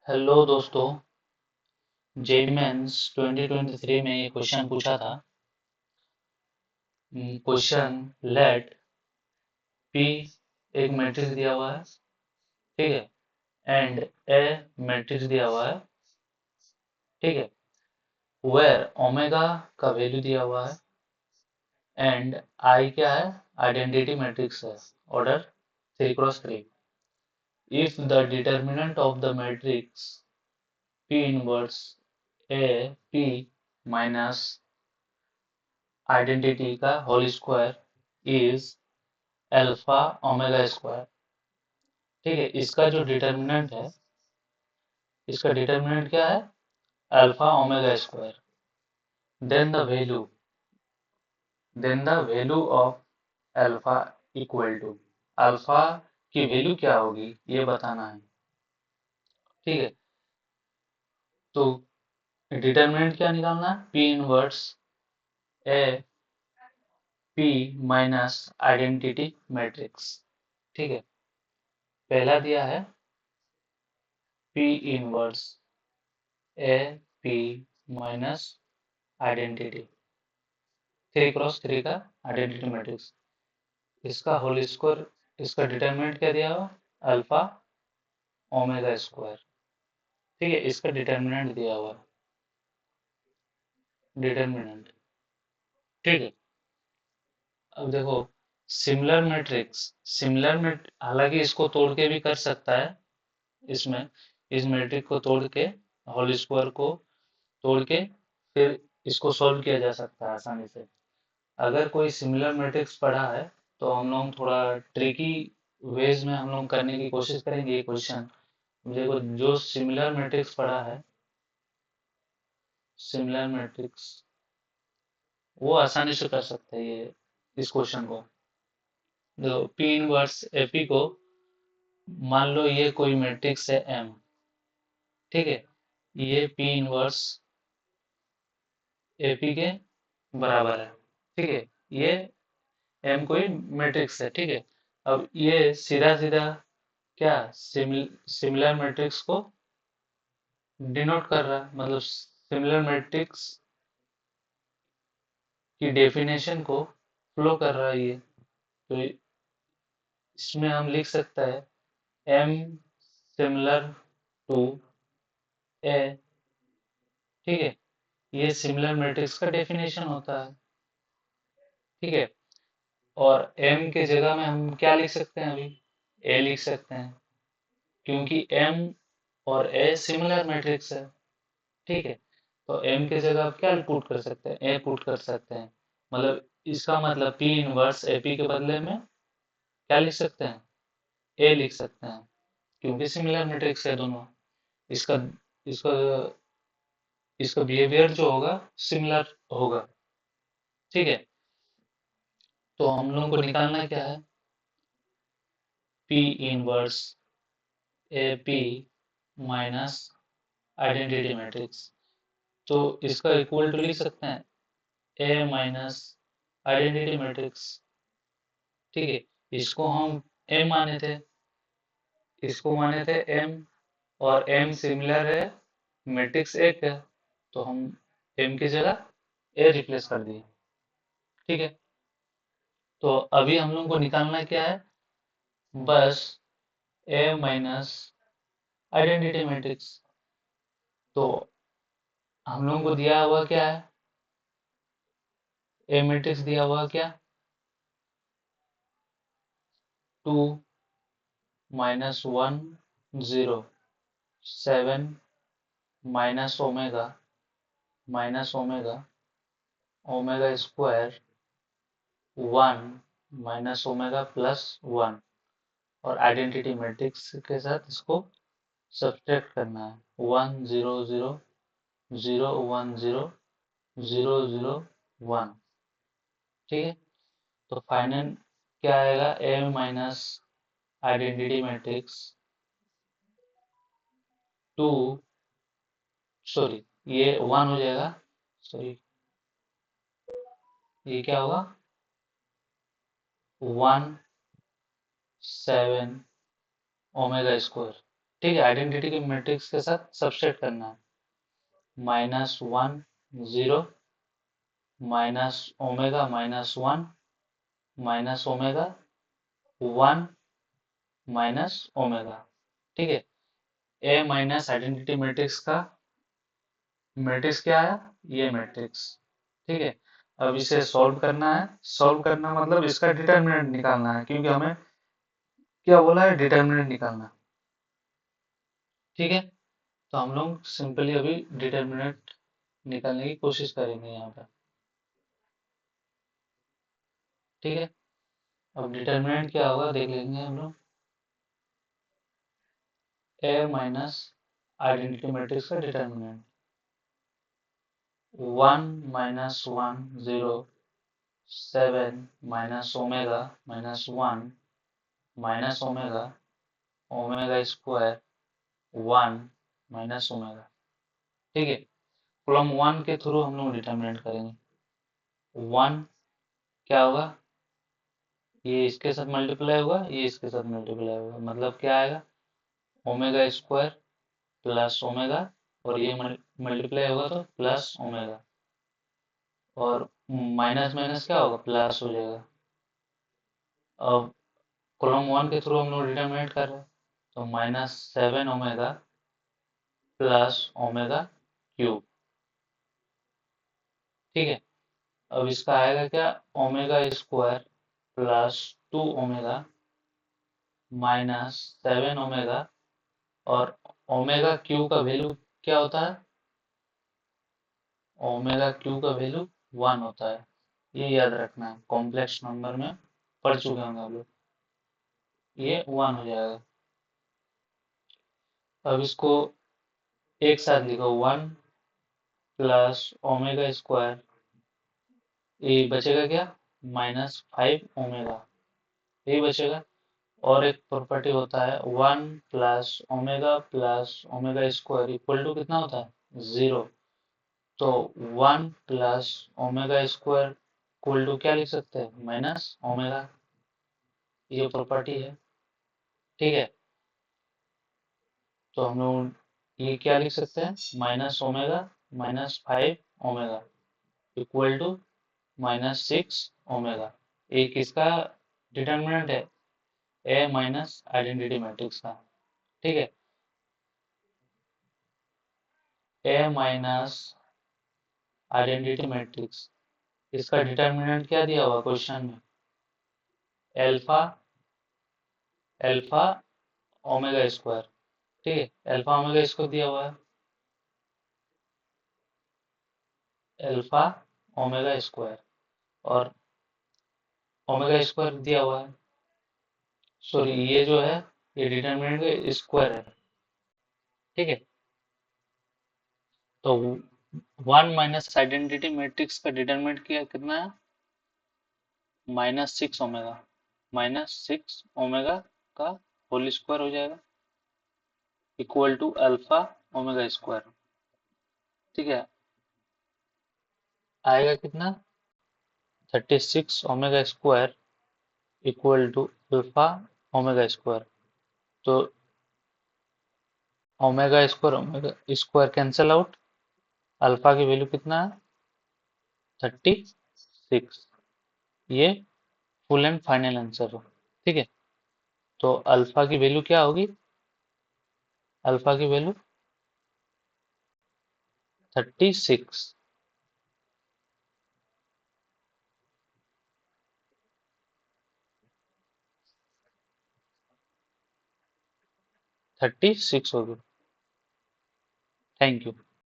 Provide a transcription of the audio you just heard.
Hello दोस्तों। JEE mains 2023 में ये क्वेश्चन पूछा था। क्वेश्चन लेट पी एक मैट्रिक्स दिया हुआ है, ठीक है, एंड ए मैट्रिक्स दिया हुआ है, ठीक है, वेयर ओमेगा का वैल्यू दिया हुआ है एंड आई क्या है, आइडेंटिटी मैट्रिक्स है, order 3x3। If the determinant of the matrix P inverse A P minus identity का whole square is alpha omega square, ठीक है। इसका जो डिटर्मिनेंट है, इसका डिटर्मिनेंट क्या है, alpha omega square. Then the value then the value of alpha equal to, alpha की वैल्यू क्या होगी ये बताना है, ठीक है। तो डिटर्मिनेंट क्या निकालना है, P inverse A P minus identity matrix, ठीक है। पहला दिया है P inverse A P minus identity 3x3 का आइडेंटिटी मैट्रिक्स, इसका होल स्क्वायर, इसका डिटरमिनेंट क्या दिया हुआ, अल्फा ओमेगा स्क्वायर, ठीक है। इसका डिटरमिनेंट दिया हुआ, डिटरमिनेंट, ठीक है। अब देखो, सिमिलर मैट्रिक्स, हालांकि इसको तोड़ के भी कर सकता है, इसमें इस मैट्रिक्स को तोड़ के, होल स्क्वायर को तोड़ के फिर इसको सॉल्व किया जा सकता है आसानी से। अगर कोई सिमिलर मैट्रिक्स पढ़ा है तो हम लोग थोड़ा ट्रिकी वेज में हम लोग करने की कोशिश करेंगे ये क्वेश्चन। देखो, जो सिमिलर मैट्रिक्स पढ़ा है, सिमिलर मैट्रिक्स, वो आसानी से कर सकते हैं ये इस क्वेश्चन को। जो पी इनवर्स एपी को, मान लो ये कोई मैट्रिक्स है एम, ठीक है, ये पी इनवर्स एपी के बराबर है, ठीक है। ये एम कोई मैट्रिक्स है, ठीक है। अब ये सीधा सीधा क्या, सिमिलर मैट्रिक्स को डिनोट कर रहा है, मतलब सिमिलर मैट्रिक्स की डेफिनेशन को फ्लो कर रहा है ये। तो इसमें हम लिख सकते हैं एम सिमिलर टू ए, ठीक है। ये सिमिलर मैट्रिक्स का डेफिनेशन होता है, ठीक है। और एम के जगह में हम क्या लिख सकते हैं, अभी ए लिख सकते हैं, क्योंकि एम और ए सिमिलर मैट्रिक्स है, ठीक है। तो एम के जगह आप क्या पुट कर सकते हैं, ए पुट कर सकते हैं। मतलब इसका मतलब पी इनवर्स एपी के बदले में क्या लिख सकते हैं, ए लिख सकते हैं, क्योंकि सिमिलर मैट्रिक्स है दोनों। इसका इसका इसका बिहेवियर जो होगा सिमिलर होगा, ठीक है। तो हम लोगों को निकालना क्या है, P inverse A P minus identity matrix. तो इसका इक्वल टू लिख सकते हैं ए माइनस आइडेंटिटी मैट्रिक्स, ठीक है। इसको हम एम माने थे, इसको माने थे एम, और एम सिमिलर है मैट्रिक्स एक है, तो हम एम की जगह ए रिप्लेस कर दिए, ठीक है। तो अभी हम लोग को निकालना क्या है, बस ए माइनस आइडेंटिटी मैट्रिक्स। तो हम लोगों को दिया हुआ क्या है, ए मैट्रिक्स दिया हुआ क्या, 2 - 1 0 7 minus omega omega square 1 - omega +1, और आइडेंटिटी मैट्रिक्स के साथ इसको सब्ट्रैक्ट करना है, 1 0 0 0 1 0 0 0 1, ठीक है। तो फाइनल क्या आएगा, ए माइनस आइडेंटिटी मैट्रिक्स 2, सॉरी ये 1 हो जाएगा, सॉरी ये क्या होगा, 1 7 ओमेगा स्क्वायर, ठीक है, आइडेंटिटी के मैट्रिक्स के साथ सबसेट करना है। -1 0 -ओमेगा -1 -ओमेगा 1 -ओमेगा। ठीक है, ए माइनस आइडेंटिटी मैट्रिक्स का मैट्रिक्स क्या है, ये मैट्रिक्स। ठीक है, अब इसे सॉल्व करना है। सॉल्व करना मतलब इसका डिटर्मिनेंट निकालना है, क्योंकि हमें क्या बोला है, डिटर्मिनेंट निकालना। ठीक है, तो हम लोग सिंपली अभी डिटर्मिनेंट निकालने की कोशिश करेंगे यहाँ पर। ठीक है, अब डिटर्मिनेंट क्या होगा देख लेंगे हम लोग। ए माइनस आइडेंटिटी मैट्रिक्स का determinant 1 -1 0 7 -omega -1 -omega omega square 1 -omega. ठीक है, कॉलम 1 के थ्रू हम लोग डिटर्मिनेंट करेंगे। 1 क्या होगा, ये इसके साथ मल्टीप्लाई होगा, ये इसके साथ मल्टीप्लाई होगा, मतलब क्या आएगा, ओमेगा स्क्वायर प्लस ओमेगा, और ये मल्टीप्लाई होगा तो प्लस ओमेगा, और माइनस माइनस क्या होगा, प्लस हो जाएगा। अब कॉलम 1 के थ्रू हम लोग डिटर्मिनेट कर रहे हैं, तो -7 ओमेगा प्लस ओमेगा क्यूब। ठीक है, अब इसका आएगा क्या, omega square plus 2 omega -7 omega, और ओमेगा क्यू का वैल्यू क्या होता है, ओमेगा क्यू का वैल्यू 1 होता है। ये याद रखना है, कॉम्प्लेक्स नंबर में पढ़ चुके होंगे आप लोग, ये 1 हो जाएगा। अब इसको एक साथ लिखो, 1 प्लस ओमेगा स्क्वायर, ये बचेगा क्या, -5 ओमेगा, यही बचेगा। और एक प्रॉपर्टी होता है 1 plus omega square equal to कितना होता है, 0। तो 1 plus omega square equal to क्या लिख सकते हैं, माइनस ओमेगा, ये प्रॉपर्टी है। ठीक है, तो हम लोग ये क्या लिख सकते हैं, minus omega -5 omega equal to -6 omega. ये किसका डिटर्मिनेंट है, ए माइनस आइडेंटिटी मैट्रिक्स का। ठीक है, ए माइनस आइडेंटिटी मैट्रिक्स, इसका डिटर्मिनेंट क्या दिया हुआ क्वेश्चन में, एल्फा एल्फा ओमेगा स्क्वायर। ठीक है, एल्फा ओमेगा स्क्वायर दिया हुआ है, एल्फा ओमेगा स्क्वायर, और ओमेगा स्क्वायर दिया हुआ है, सॉरी ये जो है, ये डिटर्मिनेंट का स्क्वायर है। ठीक है, तो 1 माइनस आइडेंटिटी मैट्रिक्स का डिटर्मिनेंट क्या कितना है, -6 ओमेगा, -6 ओमेगा का होल स्क्वायर हो जाएगा, equal to alpha omega square. ठीक है, आएगा कितना, 36 omega square equal to alpha omega square. तो omega square cancel out, alpha की वैल्यू कितना है, 36। ये फुल एंड फाइनल आंसर हो। ठीक है, तो अल्फा की वैल्यू क्या होगी, अल्फा की वैल्यू 36। 36 होगी। Thank you.